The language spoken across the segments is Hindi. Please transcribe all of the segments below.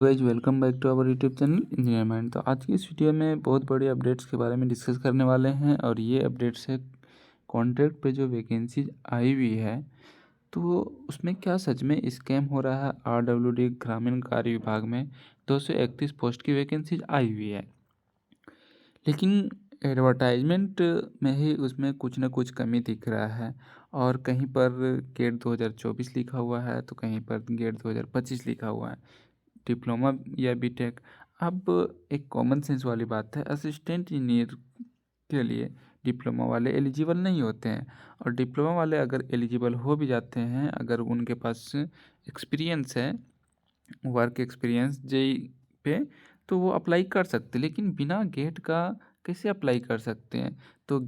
Guys welcome back to our YouTube channel engineer mind. तो आज की इस वीडियो में बहुत बड़ी अपडेट्स के बारे में डिस्कस करने वाले हैं और ये अपडेट्स है कॉन्ट्रैक्ट पे जो वैकेंसीज आई हुई है तो उसमें क्या सच में स्कैम हो रहा है। RWD ग्रामीण कार्य विभाग में 231 पोस्ट की वैकेंसीज आई हुई है, लेकिन एडवर्टाइजमेंट में ही उसमें कुछ ना कुछ कमी दिख रहा है। और कहीं पर गेट 2024 लिखा हुआ है तो कहीं पर गेट 2025 लिखा हुआ है, डिप्लोमा या बीटेक। अब एक कॉमन सेंस वाली बात है, असिस्टेंट इंजीनियर के लिए डिप्लोमा वाले एलिजिबल नहीं होते हैं। और डिप्लोमा वाले अगर एलिजिबल हो भी जाते हैं, अगर उनके पास एक्सपीरियंस है, वर्क एक्सपीरियंस जेई पे, तो वो अप्लाई कर सकते हैं। लेकिन बिना गेट का कैसे अप्लाई कर सकते हैं? तो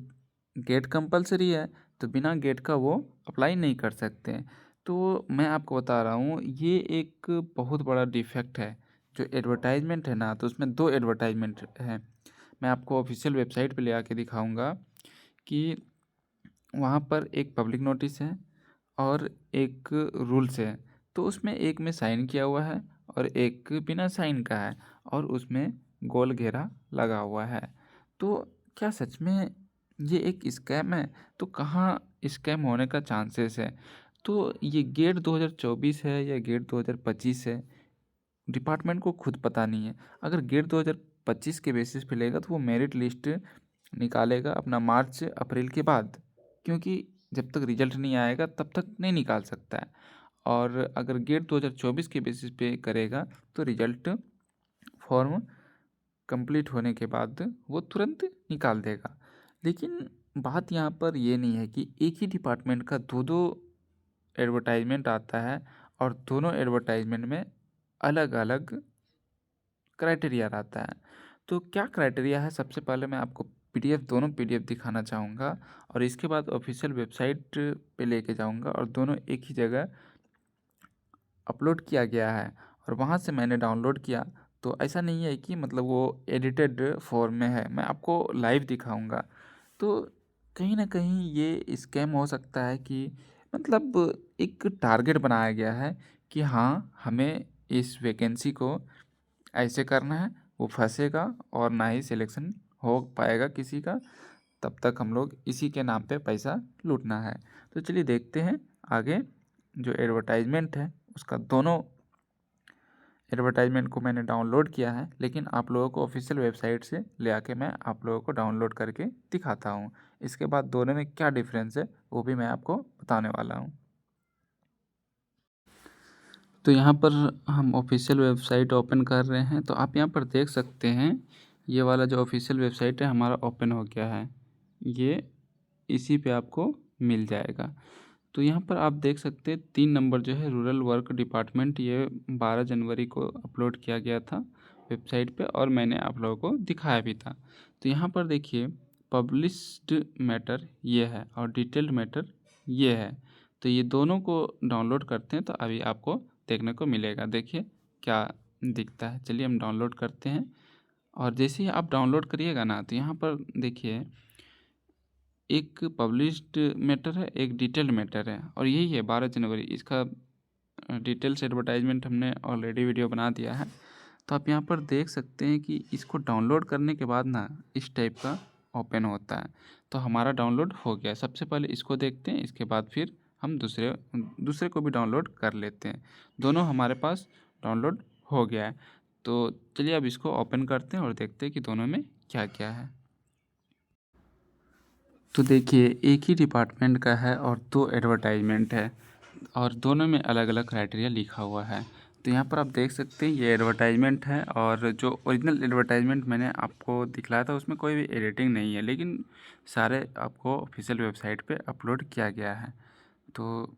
गेट कंपलसरी है, तो बिना गेट का वो अप्लाई नहीं कर सकते हैं। तो मैं आपको बता रहा हूँ ये एक बहुत बड़ा डिफेक्ट है। जो एडवर्टाइजमेंट है ना, तो उसमें दो एडवर्टाइजमेंट है। मैं आपको ऑफिशियल वेबसाइट पे ले आके दिखाऊंगा कि वहाँ पर एक पब्लिक नोटिस है और एक रूल्स है। तो उसमें एक में साइन किया हुआ है और एक बिना साइन का है और उसमें गोल घेरा लगा हुआ है। तो क्या सच में ये एक स्कैम है? तो कहाँ स्कैम होने का चांसेस है? तो ये गेट 2024 है या गेट 2025 है, डिपार्टमेंट को खुद पता नहीं है। अगर गेट 2025 के बेसिस पे लेगा तो वो मेरिट लिस्ट निकालेगा अपना मार्च अप्रैल के बाद, क्योंकि जब तक रिजल्ट नहीं आएगा तब तक नहीं निकाल सकता है। और अगर गेट 2024 के बेसिस पे करेगा तो रिजल्ट फॉर्म कंप्लीट होने के बाद वो तुरंत निकाल देगा। लेकिन बात यहाँ पर ये नहीं है कि एक ही डिपार्टमेंट का दो दो एडवर्टाइजमेंट आता है और दोनों एडवर्टाइजमेंट में अलग अलग क्राइटेरिया रहता है। तो क्या क्राइटेरिया है, सबसे पहले मैं आपको पीडीएफ, दोनों पीडीएफ दिखाना चाहूँगा और इसके बाद ऑफिशियल वेबसाइट पे लेके जाऊँगा और दोनों एक ही जगह अपलोड किया गया है और वहाँ से मैंने डाउनलोड किया। तो ऐसा नहीं है कि मतलब वो एडिटेड फॉर्म में है, मैं आपको लाइव दिखाऊंगा। तो कहीं ना कहीं ये स्कैम हो सकता है कि मतलब एक टारगेट बनाया गया है कि हाँ हमें इस वैकेंसी को ऐसे करना है, वो फंसेगा और ना ही सिलेक्शन हो पाएगा किसी का, तब तक हम लोग इसी के नाम पे पैसा लूटना है। तो चलिए देखते हैं आगे। जो एडवर्टाइजमेंट है उसका दोनों एडवर्टाइजमेंट को मैंने डाउनलोड किया है, लेकिन आप लोगों को ऑफिशियल वेबसाइट से ले आके मैं आप लोगों को डाउनलोड करके दिखाता हूँ। इसके बाद दोनों में क्या डिफरेंस है वो भी मैं आपको बताने वाला हूँ। तो यहाँ पर हम ऑफिशियल वेबसाइट ओपन कर रहे हैं, तो आप यहाँ पर देख सकते हैं ये वाला जो ऑफिशियल वेबसाइट है हमारा ओपन हो गया है। ये इसी पे आपको मिल जाएगा। तो यहाँ पर आप देख सकते हैं 3 नंबर जो है रूरल वर्क डिपार्टमेंट, ये 12 जनवरी को अपलोड किया गया था वेबसाइट पे और मैंने आप लोगों को दिखाया भी था। तो यहाँ पर देखिए पब्लिश्ड मैटर ये है और डिटेल्ड मैटर ये है। तो ये दोनों को डाउनलोड करते हैं तो अभी आपको देखने को मिलेगा। देखिए क्या दिखता है। चलिए हम डाउनलोड करते हैं और जैसे ही आप डाउनलोड करिएगा ना, तो यहाँ पर देखिए एक पब्लिश्ड मैटर है, एक डिटेल्ड मैटर है और यही है 12 जनवरी। इसका डिटेल्स एडवर्टाइजमेंट हमने ऑलरेडी वीडियो बना दिया है। तो आप यहाँ पर देख सकते हैं कि इसको डाउनलोड करने के बाद ना इस टाइप का ओपन होता है। तो हमारा डाउनलोड हो गया। सबसे पहले इसको देखते हैं, इसके बाद फिर हम दूसरे दूसरे को भी डाउनलोड कर लेते हैं। दोनों हमारे पास डाउनलोड हो गया है। तो चलिए अब इसको ओपन करते हैं और देखते हैं कि दोनों में क्या क्या है। तो देखिए एक ही डिपार्टमेंट का है और दो एडवर्टाइजमेंट है और दोनों में अलग अलग क्राइटेरिया लिखा हुआ है। तो यहाँ पर आप देख सकते हैं ये एडवर्टाइजमेंट है और जो ओरिजिनल एडवर्टाइजमेंट मैंने आपको दिखलाया था उसमें कोई भी एडिटिंग नहीं है, लेकिन सारे आपको ऑफिशियल वेबसाइट पे अपलोड किया गया है। तो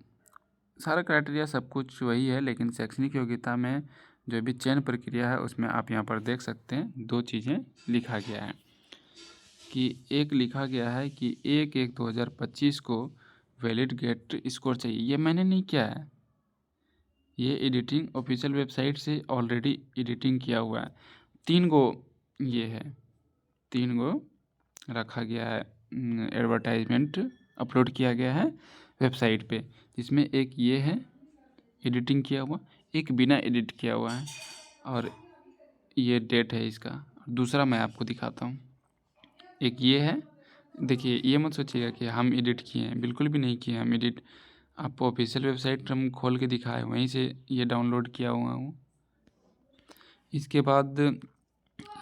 सारा क्राइटेरिया सब कुछ वही है, लेकिन शैक्षणिक योग्यता में जो भी चयन प्रक्रिया है उसमें आप यहाँ पर देख सकते हैं दो चीज़ें लिखा गया है। कि एक लिखा गया है कि 1/1/2025 को वैलिड गेट स्कोर चाहिए। ये मैंने नहीं किया है, ये एडिटिंग ऑफिशियल वेबसाइट से ऑलरेडी एडिटिंग किया हुआ है। 3 गो ये है, 3 गो रखा गया है, एडवर्टाइजमेंट अपलोड किया गया है वेबसाइट पे, जिसमें एक ये है एडिटिंग किया हुआ, एक बिना एडिट किया हुआ है। और ये डेट है इसका। दूसरा मैं आपको दिखाता हूँ, एक ये है। देखिए, ये मत सोचिएगा कि हम एडिट किए हैं, बिल्कुल भी नहीं किए हम एडिट। आपको ऑफिशियल वेबसाइट पर हम खोल के दिखाए, वहीं से ये डाउनलोड किया हुआ हूँ। इसके बाद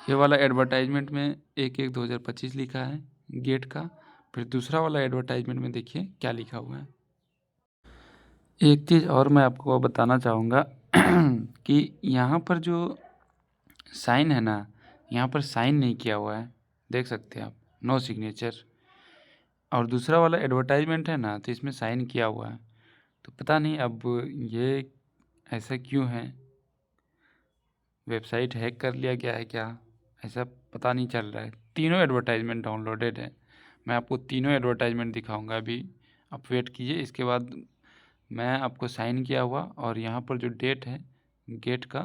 ये वाला एडवर्टाइजमेंट में 1/1/2025 लिखा है गेट का। फिर दूसरा वाला एडवर्टाइजमेंट में देखिए क्या लिखा हुआ है। एक चीज़ और मैं आपको बताना चाहूँगा कि यहाँ पर जो साइन है ना, यहाँ पर साइन नहीं किया हुआ है, देख सकते हैं आप, नो सिग्नेचर। और दूसरा वाला एडवर्टाइजमेंट है ना, तो इसमें साइन किया हुआ है। तो पता नहीं अब ये ऐसा क्यों है, वेबसाइट हैक कर लिया गया है क्या, ऐसा पता नहीं चल रहा है। तीनों एडवर्टाइजमेंट डाउनलोडेड है, मैं आपको तीनों एडवर्टाइजमेंट दिखाऊंगा अभी, आप वेट कीजिए। इसके बाद मैं आपको साइन किया हुआ और यहाँ पर जो डेट है गेट का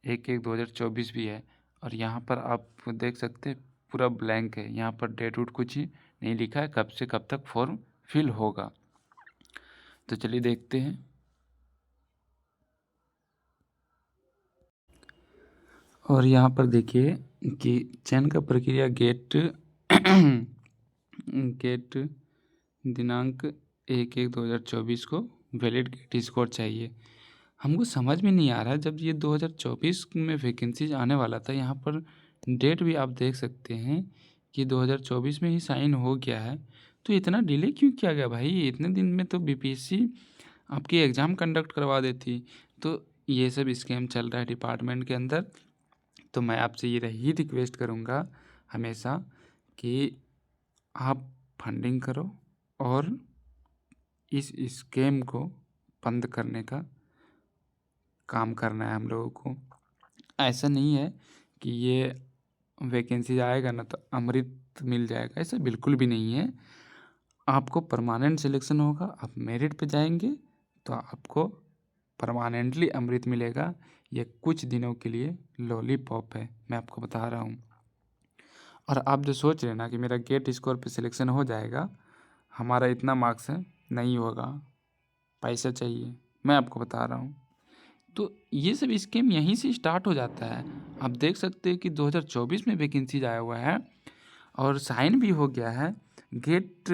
1/1/2024 भी है। और यहाँ पर आप देख सकते हैं पूरा ब्लैंक है, यहाँ पर डेट वूट कुछ ही नहीं लिखा है, कब से कब तक फॉर्म फिल होगा। तो चलिए देखते हैं। और यहाँ पर देखिए कि चयन का प्रक्रिया गेट गेट दिनांक 1/1/2024 को वैलिड गेट स्कोर चाहिए। हमको समझ में नहीं आ रहा है, जब ये 2024 में वैकेंसीज आने वाला था, यहाँ पर डेट भी आप देख सकते हैं कि 2024 में ही साइन हो गया है, तो इतना डिले क्यों किया गया भाई? इतने दिन में तो बीपीएससी आपकी एग्ज़ाम कंडक्ट करवा देती। तो ये सब स्कैम चल रहा है डिपार्टमेंट के अंदर। तो मैं आपसे ये ही रिक्वेस्ट करूँगा हमेशा कि आप फंडिंग करो और इस स्कैम को बंद करने का काम करना है हम लोगों को। ऐसा नहीं है कि ये वैकेंसी आएगा ना तो अमृत मिल जाएगा, ऐसा बिल्कुल भी नहीं है। आपको परमानेंट सिलेक्शन होगा, आप मेरिट पे जाएंगे तो आपको परमानेंटली अमृत मिलेगा। ये कुछ दिनों के लिए लॉलीपॉप है, मैं आपको बता रहा हूँ। और आप जो सोच रहे हैं ना कि मेरा गेट स्कोर पे सिलेक्शन हो जाएगा, हमारा इतना मार्क्स है, नहीं होगा, पैसा चाहिए, मैं आपको बता रहा हूँ। तो ये सब स्कीम यहीं से स्टार्ट हो जाता है। आप देख सकते हैं कि 2024 में वैकेंसीज आया हुआ है और साइन भी हो गया है, गेट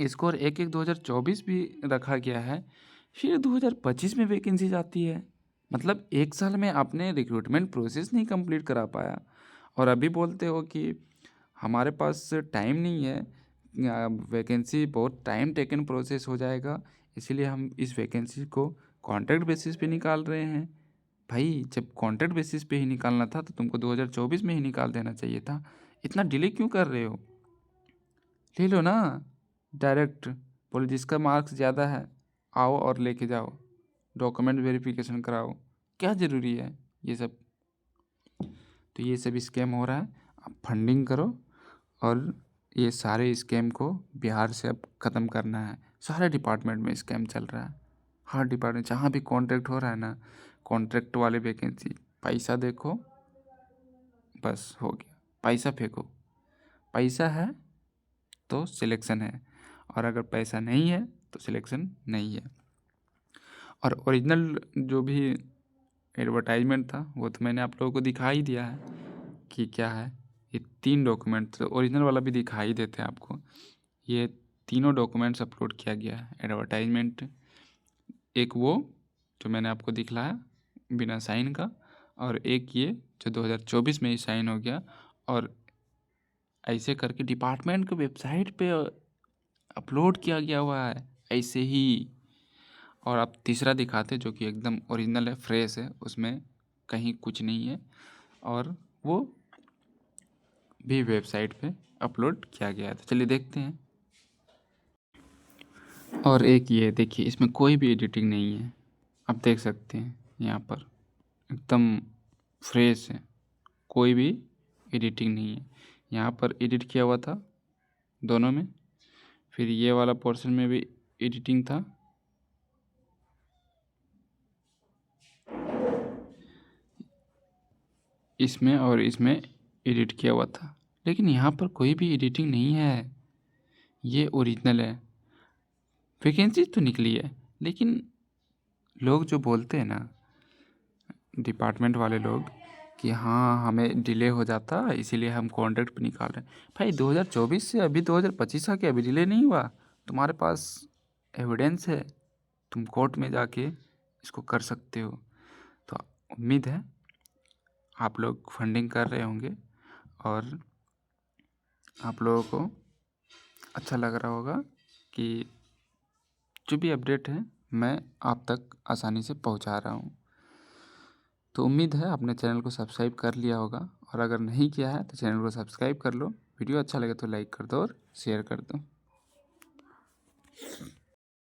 स्कोर 1/1/2024 भी रखा गया है। फिर 2025 में वैकेंसीज आती है, मतलब एक साल में आपने रिक्रूटमेंट प्रोसेस नहीं कंप्लीट करा पाया और अभी बोलते हो कि हमारे पास टाइम नहीं है, वैकेंसी बहुत टाइम टेकन प्रोसेस हो जाएगा, इसीलिए हम इस वैकेंसी को कॉन्ट्रैक्ट बेसिस पे निकाल रहे हैं। भाई जब कॉन्ट्रैक्ट बेसिस पे ही निकालना था तो तुमको 2024 में ही निकाल देना चाहिए था, इतना डिले क्यों कर रहे हो? ले लो ना डायरेक्ट, बोले जिसका मार्क्स ज़्यादा है आओ और लेके जाओ, डॉक्यूमेंट वेरिफिकेशन कराओ, क्या ज़रूरी है ये सब? तो ये सब स्कैम हो रहा है, आप फंडिंग करो और ये सारे स्कैम को बिहार से अब ख़त्म करना है। सारे डिपार्टमेंट में स्कैम चल रहा है, हर डिपार्टमेंट जहाँ भी कॉन्ट्रैक्ट हो रहा है ना, कॉन्ट्रैक्ट वाले वैकेंसी, पैसा देखो बस हो गया, पैसा फेंको, पैसा है तो सिलेक्शन है और अगर पैसा नहीं है तो सिलेक्शन नहीं है। और ओरिजिनल जो भी एडवर्टाइजमेंट था वो तो मैंने आप लोगों को दिखा ही दिया है कि क्या है। ये 3 डॉक्यूमेंट तो ओरिजिनल वाला भी दिखा ही देते हैं आपको। ये तीनों डॉक्यूमेंट्स अपलोड किया गया है एडवर्टाइजमेंट, एक वो जो मैंने आपको दिखलाया बिना साइन का, और एक ये जो 2024 में ही साइन हो गया। और ऐसे करके डिपार्टमेंट के वेबसाइट पे अपलोड किया गया हुआ है ऐसे ही। और आप तीसरा दिखाते जो कि एकदम ओरिजिनल है, फ्रेश है, उसमें कहीं कुछ नहीं है और वो भी वेबसाइट पे अपलोड किया गया है। तो चलिए देखते हैं। और एक ये देखिए, इसमें कोई भी एडिटिंग नहीं है, आप देख सकते हैं यहाँ पर एकदम फ्रेश है, कोई भी एडिटिंग नहीं है। यहाँ पर एडिट किया हुआ था दोनों में, फिर ये वाला पोर्शन में भी एडिटिंग था, इसमें और इसमें एडिट किया हुआ था, लेकिन यहाँ पर कोई भी एडिटिंग नहीं है, ये ओरिजिनल है। वैकेंसी तो निकली है लेकिन लोग जो बोलते हैं ना डिपार्टमेंट वाले लोग कि हाँ हमें डिले हो जाता इसीलिए हम कॉन्ट्रैक्ट पे निकाल रहे हैं। भाई 2024 से अभी 2025 आ गया, अभी डिले नहीं हुआ। तुम्हारे पास एविडेंस है, तुम कोर्ट में जाके इसको कर सकते हो। तो उम्मीद है आप लोग फंडिंग कर रहे होंगे और आप लोगों को अच्छा लग रहा होगा कि जो भी अपडेट है मैं आप तक आसानी से पहुंचा रहा हूं। तो उम्मीद है आपने चैनल को सब्सक्राइब कर लिया होगा, और अगर नहीं किया है तो चैनल को सब्सक्राइब कर लो। वीडियो अच्छा लगे तो लाइक कर दो और शेयर कर दो।